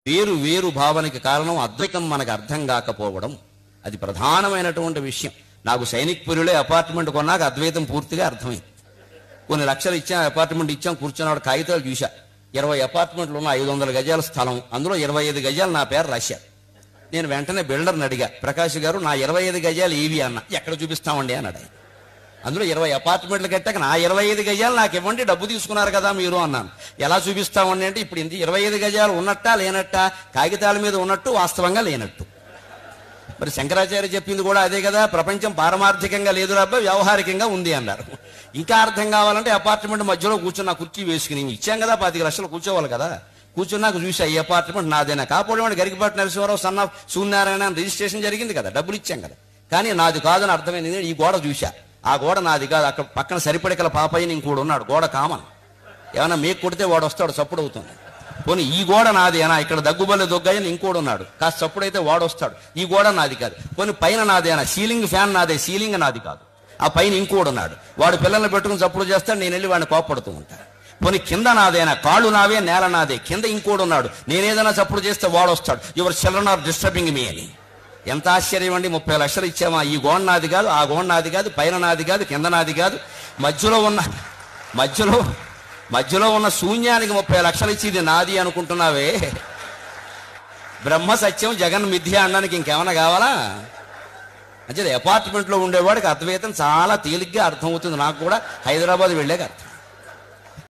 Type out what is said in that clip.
వేరు వేరు భావనకి కారణం అద్వైతం మనకు అర్థం కాకపోవడం. అది ప్రధానమైనటువంటి విషయం. నాకు సైనిక్పురిలో అపార్ట్మెంట్ కొన్నాక అద్వైతం పూర్తిగా అర్థమైంది. కొన్ని లక్షలు ఇచ్చాం, అపార్ట్మెంట్ ఇచ్చాం, కూర్చున్నాడు, కాగితాలు చూశా. 20 అపార్ట్మెంట్లు ఉన్న 500 గజాల స్థలం, అందులో 25 గజాలు నా పేరు రాశారు. నేను వెంటనే బిల్డర్ని అడిగా, ప్రకాష్ గారు నా 25 గజాలు ఏవి అన్న. ఎక్కడ చూపిస్తామండి అన్నాడు. అందులో 20 అపార్ట్మెంట్లు కట్టాక నా 25 గజాలు నాకు ఇవ్వండి, డబ్బు తీసుకున్నారు కదా మీరు అన్నాను. ఎలా చూపిస్తామండి అంటే, ఇప్పుడు ఇంత 25 గజాలు ఉన్నట్టా లేనట్టా? కాగితాల మీద ఉన్నట్టు, వాస్తవంగా లేనట్టు. మరి శంకరాచార్య చెప్పింది కూడా అదే కదా, ప్రపంచం పారమార్థికంగా లేదు రాబ్బా, వ్యవహారికంగా ఉంది అన్నారు. ఇంకా అర్థం కావాలంటే అపార్ట్మెంట్ మధ్యలో కూర్చున్న కుర్చీ వేసుకుని ఇచ్చాం కదా, 25 లక్షలు కూర్చోవాలి కదా. కూర్చున్నాక చూసా, ఈ అపార్ట్మెంట్ నాదేనా. కాపాడు గరికపాటి నరసింహారావు సన్న సూర్యనారాయణ రిజిస్ట్రేషన్ జరిగింది కదా, డబ్బులు ఇచ్చాం కదా. కానీ నాది కాదని అర్థమైంది. ఈ గోడ చూసా, ఆ గోడ నాది కాదు. అక్కడ పక్కన సరిపడికల పాపయ్యని ఇంకోడు ఉన్నాడు, గోడ కామన్. ఏమన్నా మీకు కొడితే వాడు వస్తాడు, చప్పుడు అవుతుంది. పోనీ ఈ గోడ నాదేనా, ఇక్కడ దగ్గుబల్లె దొగ్గాయని ఇంకోడు ఉన్నాడు, కాస్త చప్పుడైతే వాడు వస్తాడు. ఈ గోడ నాది కాదు. పోనీ పైన నాదేనా, సీలింగ్ ఫ్యాన్ నాదే, సీలింగ్ నాది కాదు. ఆ పైన ఇంకోడు ఉన్నాడు, వాడు పిల్లల్ని పెట్టుకుని చప్పుడు చేస్తాడు, నేను వెళ్ళి వాడిని కోప్పడుతూ ఉంటాను. పోనీ కింద నాదేనా, కాళ్ళు నావే, నేల నాదే, కింద ఇంకోడు ఉన్నాడు, నేనేదైనా చప్పుడు చేస్తే వాడు వస్తాడు, your children are disturbing me అని. ఎంత ఆశ్చర్యం అండి. 30 లక్షలు ఇచ్చామా, ఈ గోడ నాది కాదు, ఆ గోడ నాది కాదు, పైన నాది కాదు, కింద నాది కాదు, మధ్యలో ఉన్న శూన్యానికి 30 లక్షలు ఇచ్చి ఇది నాది అనుకుంటున్నావే. బ్రహ్మ సత్యం, జగన్ మిథ్య అనడానికి ఇంకేమైనా కావాలా? అంటే అపార్ట్మెంట్లో ఉండేవాడికి అద్వైతం చాలా తేలిగ్గా అర్థమవుతుంది. నాకు కూడా హైదరాబాద్ వెళ్ళాక అర్థం.